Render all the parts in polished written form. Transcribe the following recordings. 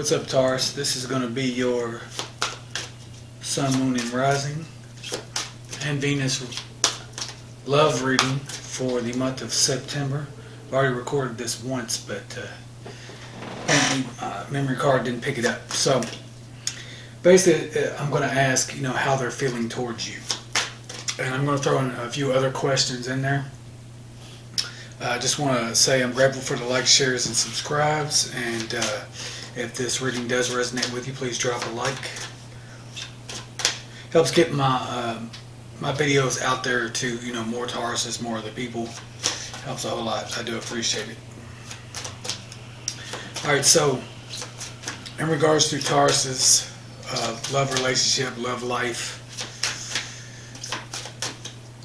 What's up, Taurus? This is going to be your Sun, Moon, and Rising and Venus love reading for the month of September. I've already recorded this once, but apparently my memory card didn't pick it up. So basically, I'm going to ask, how they're feeling towards you. And I'm going to throw in a few other questions in there. I just want to say I'm grateful for the likes, shares, and subscribes. And if this reading does resonate with you, please drop a like. Helps get my my videos out there to more Tauruses, more other people. Helps a whole lot. I do appreciate it. All right, so in regards to Taurus's love relationship, love life,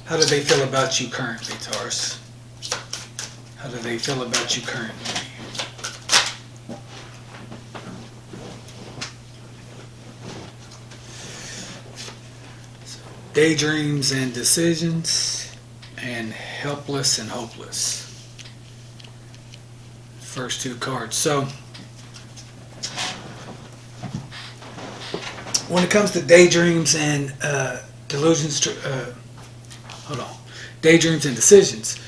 how do they feel about you currently, Taurus? How do they feel about you currently? Daydreams and decisions, and helpless and hopeless. First two cards. So, when it comes to daydreams and delusions, daydreams and decisions.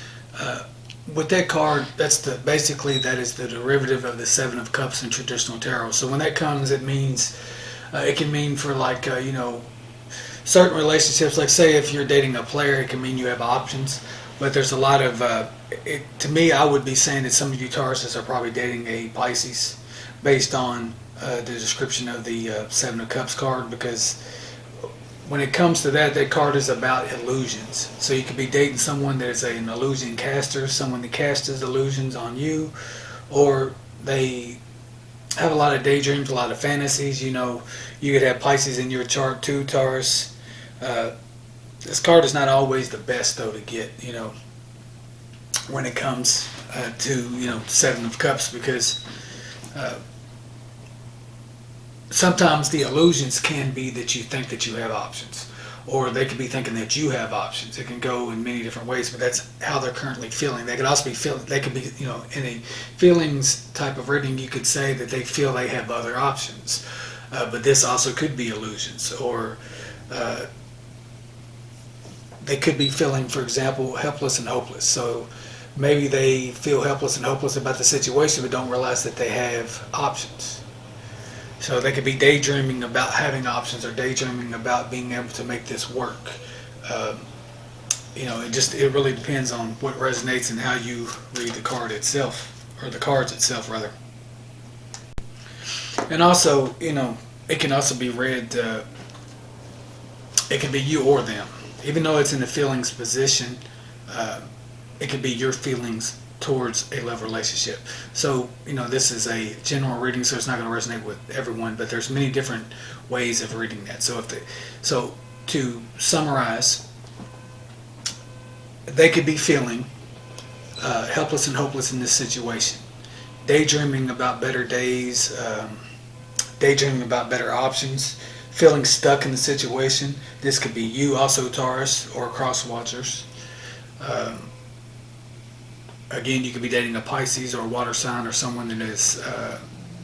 With that card, that's basically that is the derivative of the Seven of Cups in traditional tarot. So when that comes, it means it can mean for certain relationships. Like say if you're dating a player, it can mean you have options. But there's a lot of to me, I would be saying that some of you Tauruses are probably dating a Pisces, based on the description of the Seven of Cups card, because when it comes to that card is about illusions. So you could be dating someone that is an illusion caster, someone that casts illusions on you, or they have a lot of daydreams, a lot of fantasies. You could have Pisces in your chart too, Taurus. This card is not always the best though to get, when it comes to, Seven of Cups, because sometimes the illusions can be that you think that you have options, or they could be thinking that you have options. It can go in many different ways, but that's how they're currently feeling. They could also be feeling, they could be, in a feelings type of reading, you could say that they feel they have other options. But this also could be illusions, or they could be feeling, for example, helpless and hopeless. So maybe they feel helpless and hopeless about the situation, but don't realize that they have options. So they could be daydreaming about having options, or daydreaming about being able to make this work. It really depends on what resonates and how you read the card itself, or the cards itself rather. And also, it can also be read, it can be you or them. Even though it's in the feelings position, it could be your feelings towards a love relationship. So, this is a general reading, so it's not going to resonate with everyone, but there's many different ways of reading that. So to summarize, they could be feeling helpless and hopeless in this situation, daydreaming about better days, daydreaming about better options, feeling stuck in the situation. This could be you also, Taurus, or cross watchers. Again, you could be dating a Pisces or a water sign, or someone that is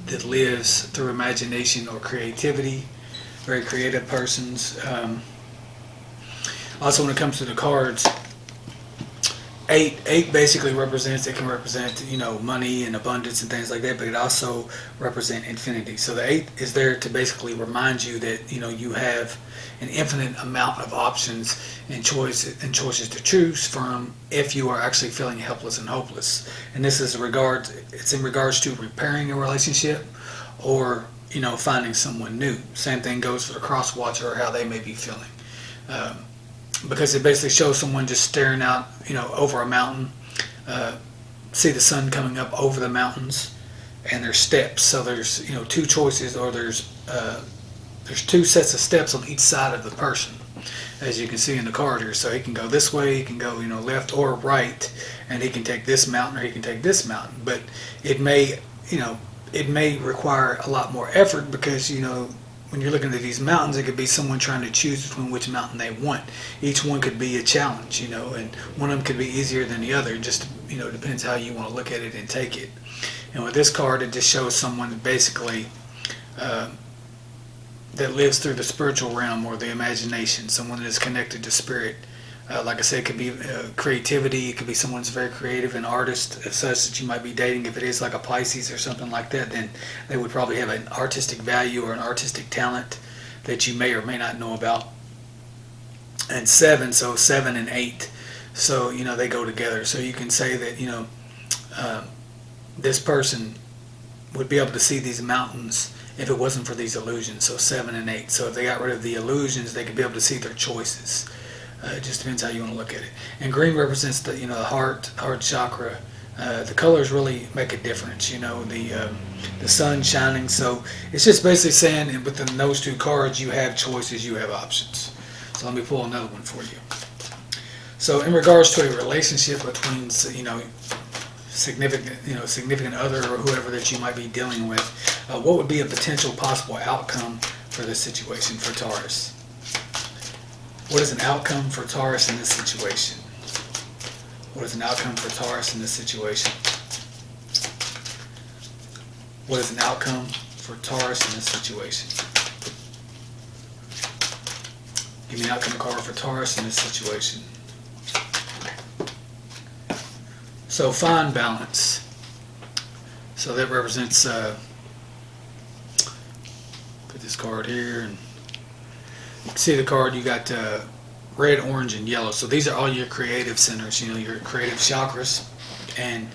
that lives through imagination or creativity, very creative persons. Also, when it comes to the cards, eight basically represents, it can represent money and abundance and things like that, but it also represents infinity. So the 8 is there to basically remind you that you have an infinite amount of options and choices to choose from if you are actually feeling helpless and hopeless. And this is it's in regards to repairing a relationship, or finding someone new. Same thing goes for the cross watcher, or how they may be feeling. Because it basically shows someone just staring out, over a mountain, see the sun coming up over the mountains, and there's steps. So there's, two choices, or there's two sets of steps on each side of the person, as you can see in the card here. So he can go this way, he can go, left or right, and he can take this mountain, or he can take this mountain. But it may, it may require a lot more effort, because, when you're looking at these mountains, it could be someone trying to choose between which mountain they want. Each one could be a challenge, and one of them could be easier than the other. It just, depends how you want to look at it and take it. And with this card, it just shows someone basically uh, that lives through the spiritual realm or the imagination, someone that is connected to spirit. Like I said, it could be creativity. It could be someone who's very creative, an artist as such that you might be dating. If it is like a Pisces or something like that, then they would probably have an artistic value or an artistic talent that you may or may not know about. And 7, so 7 and 8, so they go together. So you can say that this person would be able to see these mountains if it wasn't for these illusions. So 7 and 8. So if they got rid of the illusions, they could be able to see their choices. It just depends how you want to look at it. And green represents the the heart chakra. The colors really make a difference. The sun shining. So it's just basically saying within those two cards, you have choices, you have options. So let me pull another one for you. So in regards to a relationship between significant other or whoever that you might be dealing with, what would be a potential possible outcome for this situation for Taurus? What is an outcome for Taurus in this situation? What is an outcome for Taurus in this situation? What is an outcome for Taurus in this situation? Give me an outcome card for Taurus in this situation. So find balance. So that represents, put this card here, and you can see the card, you got red, orange, and yellow. So these are all your creative centers, your creative chakras. And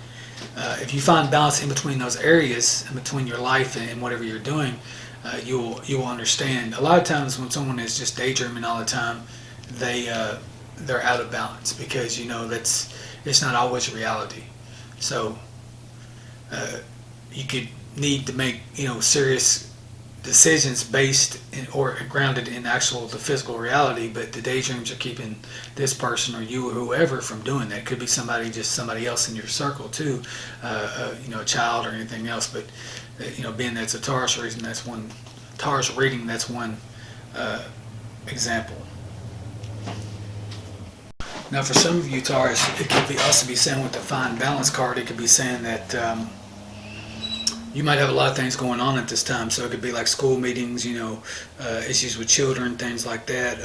if you find balance in between those areas, in between your life and whatever you're doing, you will understand. A lot of times when someone is just daydreaming all the time, they're out of balance, because it's not always reality. So you could need to make serious decisions based or grounded in the physical reality, but the daydreams are keeping this person or you or whoever from doing that. It could be somebody else in your circle too, a child or anything else. But being that's a Taurus reading, that's one example. Now, for some of you Taurus, it could also be saying with the Find Balance card, it could be saying that you might have a lot of things going on at this time. So it could be like school meetings, issues with children, things like that.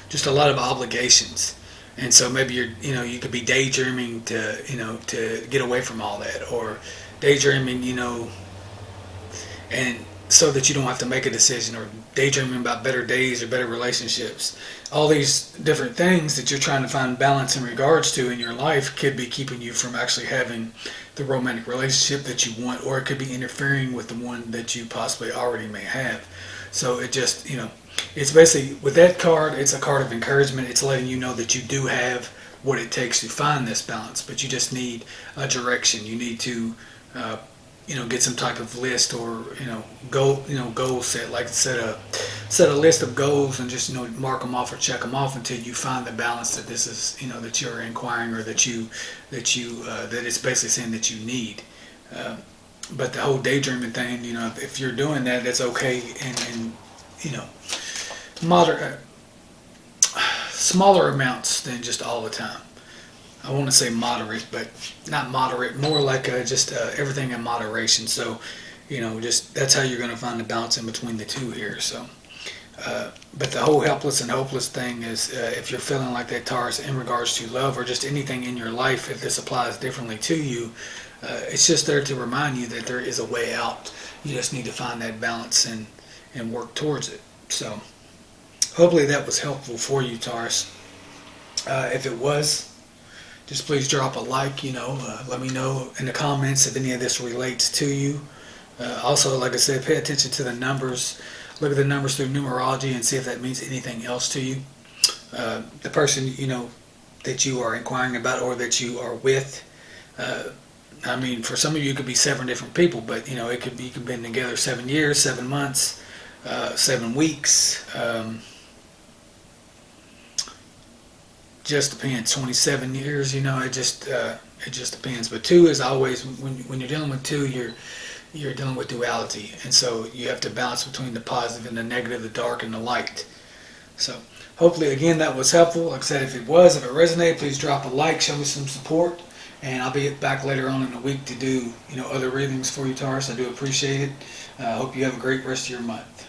Just a lot of obligations. And so maybe you could be daydreaming to get away from all that, or daydreaming, and so that you don't have to make a decision, or daydreaming about better days or better relationships. All these different things that you're trying to find balance in regards to in your life could be keeping you from actually having the romantic relationship that you want, or it could be interfering with the one that you possibly already may have. So it just, it's basically, with that card, it's a card of encouragement. It's letting you know that you do have what it takes to find this balance, but you just need a direction. You need to get some type of list, or goal set, like set a list of goals, and just mark them off or check them off until you find the balance that this is that you're inquiring, or that it's basically saying that you need. But the whole daydreaming thing, if you're doing that, that's okay, and moderate, smaller amounts than just all the time. I want to say moderate, but not moderate, more like just everything in moderation. So, just that's how you're going to find the balance in between the two here. So, but the whole helpless and hopeless thing is, if you're feeling like that, Taurus, in regards to love or just anything in your life, if this applies differently to you, it's just there to remind you that there is a way out. You just need to find that balance and work towards it. So, hopefully that was helpful for you, Taurus. If it was, just please drop a like, let me know in the comments if any of this relates to you. Also, like I said, pay attention to the numbers. Look at the numbers through numerology and see if that means anything else to you. The person, that you are inquiring about or that you are with. For some of you, it could be 7 different people, but, it could be, you could have been together 7 years, 7 months, 7 weeks. Just depends. 27 years, it just depends. But 2 is always, when you're dealing with 2, you're dealing with duality, and so you have to balance between the positive and the negative, the dark and the light. So hopefully, again, that was helpful. Like I said, if it resonated, please drop a like, show me some support, and I'll be back later on in the week to do other readings for you, Taurus. I do appreciate it. Hope you have a great rest of your month.